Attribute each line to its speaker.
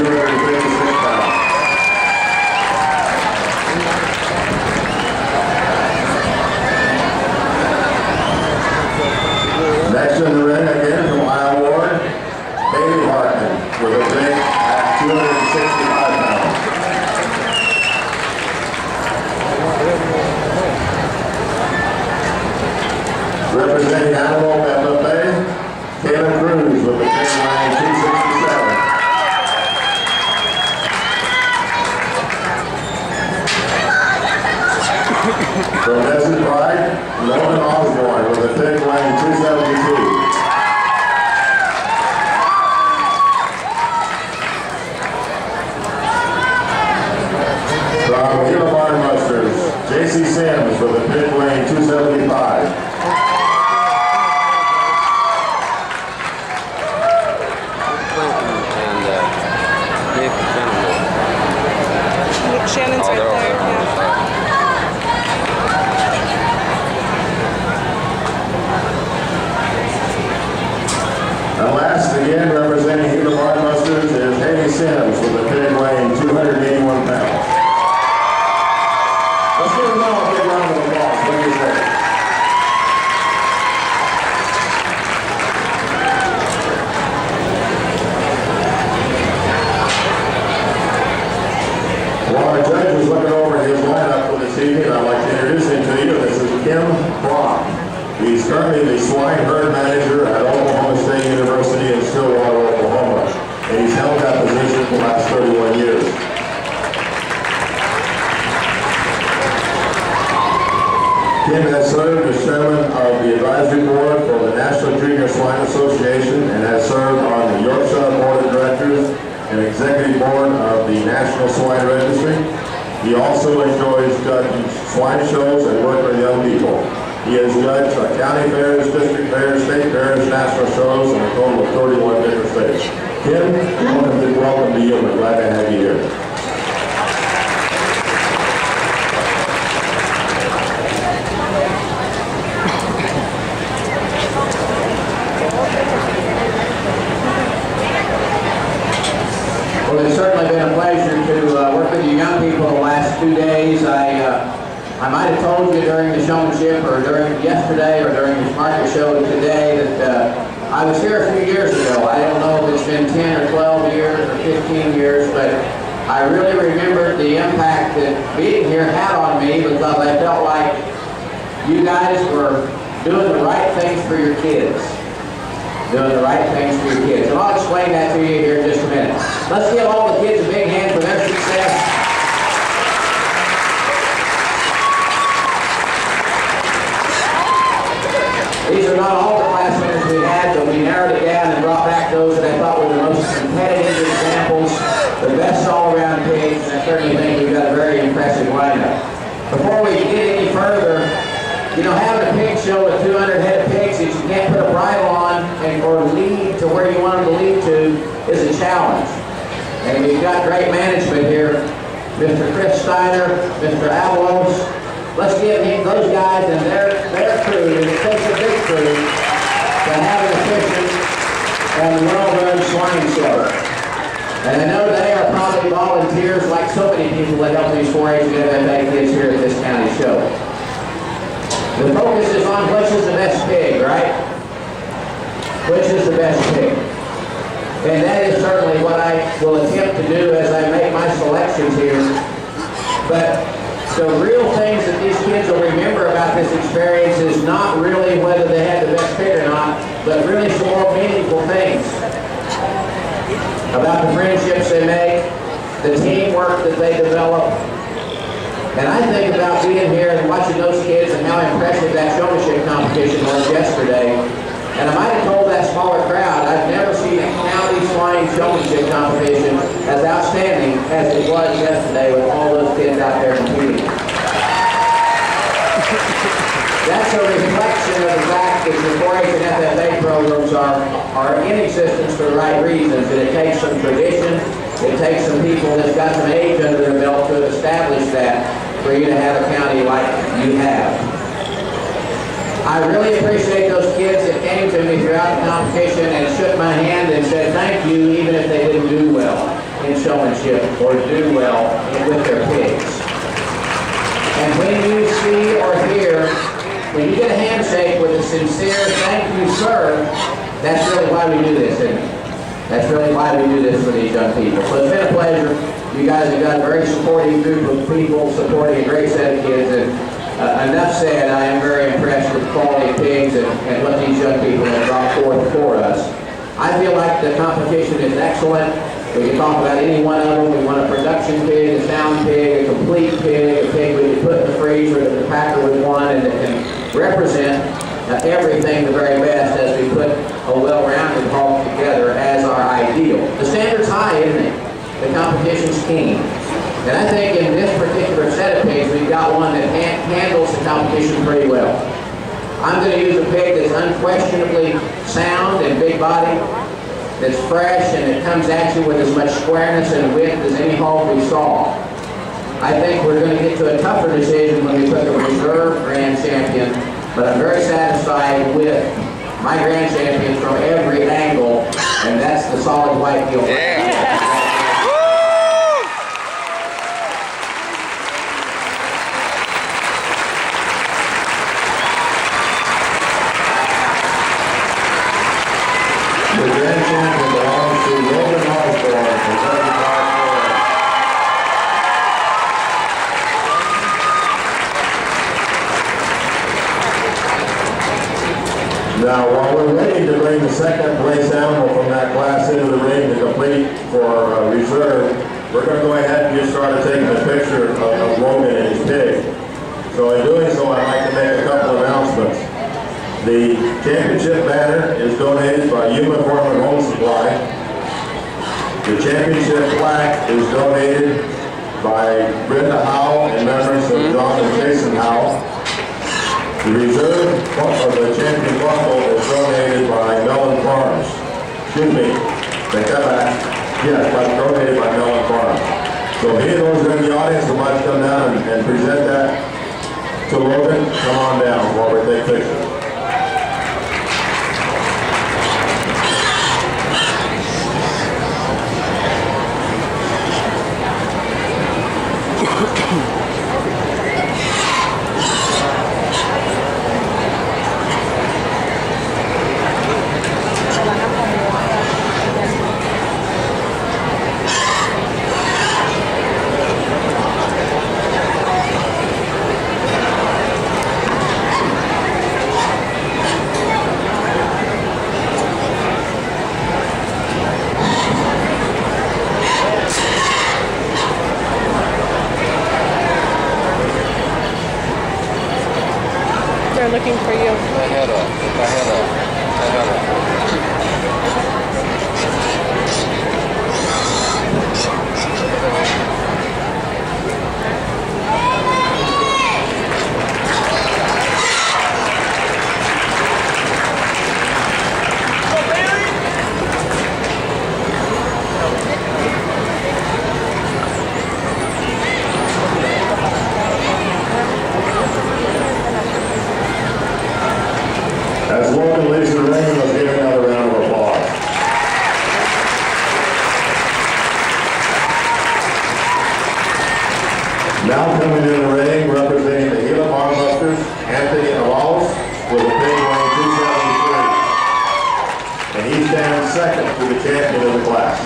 Speaker 1: 256 pounds. Next in the ring again from Iowa Ward, Bailey Hartman with a big at 265 pounds. Representing Animal FFA, Taylor Cruz with a big line 267. From Nesson Pride, Logan Osborne with a thick lane 272. From Yuma Musters, J.C. Sims with a thick lane 275.
Speaker 2: Shannon's right there. Yeah.
Speaker 1: And last, again, representing Yuma Musters is Haley Sims with a big lane 281 pounds. Let's give them all a big round of applause. What do you say? While our judge was looking over his lineup for this evening, I'd like to introduce him to you. This is Kim Brock. He's currently the swine herd manager at Oklahoma State University in Stillwater, Oklahoma. And he's held that position for the last 31 years. Kim has served as chairman of the advisory board for the National Junior Swine Association and has served on the Yorkshire Board of Directors and executive board of the National Swine Registry. He also enjoys judging swine shows and working with young people. He has judged county fairs, district fairs, state fairs, national shows, and a total of 31 different states. Kim, welcome to Yuma. Glad to have you here.
Speaker 3: Well, it's certainly been a pleasure to work with you young people the last 2 days. I might have told you during the showmanship or during yesterday or during this market show today that I was here a few years ago. I don't know if it's been 10 or 12 years or 15 years, but I really remembered the impact that being here had on me because I felt like you guys were doing the right things for your kids. Doing the right things for your kids. And I'll explain that to you here in just a minute. Let's give all the kids a big hand for their success. These are not all the class winners we had, but we narrowed it down and brought back those that I thought were the most competitive examples, the best all-around pigs, and I certainly think we've got a very impressive lineup. Before we get any further, you know, having a pig show with 200 head of pigs that you can't put a bridle on or lead to where you want them to lead to is a challenge. And we've got great management here. Mr. Chris Steiner, Mr. Avalos. Let's give those guys and their crew, and it takes a big crew to have an efficient and well-run swine show. And I know they are probably volunteers like so many people that help these 4-H and FFA kids here at this county show. The focus is on which is the best pig, right? Which is the best pig? And that is certainly what I will attempt to do as I make my selections here. But the real things that these kids will remember about this experience is not really whether they had the best pig or not, but really some more meaningful things. About the friendships they make, the teamwork that they develop. And I think about being here and watching those kids and how impressive that showmanship competition was yesterday. And I might have told that smaller crowd, I've never seen a county swine showmanship competition as outstanding as it was yesterday with all those kids out there competing. That's a reflection of the fact that the 4-H and FFA programs are in existence for the right reasons. And it takes some tradition, it takes some people that's got some age under their belt to establish that for you to have a county like you have. I really appreciate those kids that came to me throughout the competition and shook my hand and said thank you even if they didn't do well in showmanship or do well with their pigs. And when you see or hear, when you get a handshake with a sincere thank you, sir, that's really why we do this, isn't it? That's really why we do this for these young people. So it's been a pleasure. You guys have got a very supportive group of people supporting a great set of kids. And enough said, I am very impressed with the quality of pigs and what these young people have brought forth for us. I feel like the competition is excellent. We can talk about any one of them. We want a production pig, a sound pig, a complete pig, a pig we can put in the freezer that the packer would want and represent everything the very best as we put a well-rounded hog together as our ideal. The standard's high, isn't it? The competition's keen. And I think in this particular set of pigs, we've got one that handles the competition pretty well. I'm going to use a pig that's unquestionably sound and big body, that's fresh, and it comes at you with as much squareness and width as any hog we saw. I think we're going to get to a tougher decision when we put the reserve grand champion, but I'm very satisfied with my grand champion from every angle, and that's the solid white Yuma.
Speaker 2: Yeah.
Speaker 1: The grand champion belongs to Logan Osborne from 35. Now, while we're waiting to bring the second place animal from that class into the ring to complete for reserve, we're going to go ahead and just start taking a picture of Logan and his pig. So in doing so, I'd like to make a couple announcements. The championship banner is donated by Yuma Farm and Home Supply. The championship plaque is donated by Brenda Howell in memory of John and Jason Howell. The reserve of the champion buffalo is donated by Mellon Farms. Excuse me, take that back. Yes, but donated by Mellon Farms. So if any of those are in the audience who might come down and present that to Logan, come on down while we take pictures.
Speaker 4: They're looking for you.
Speaker 1: As Logan leaves the ring, let's give him another round of applause. Now coming in the ring, representing the Gila Barnbusters, Anthony Avalos, with a pig weighing 273. And he stands second to the champion of the class.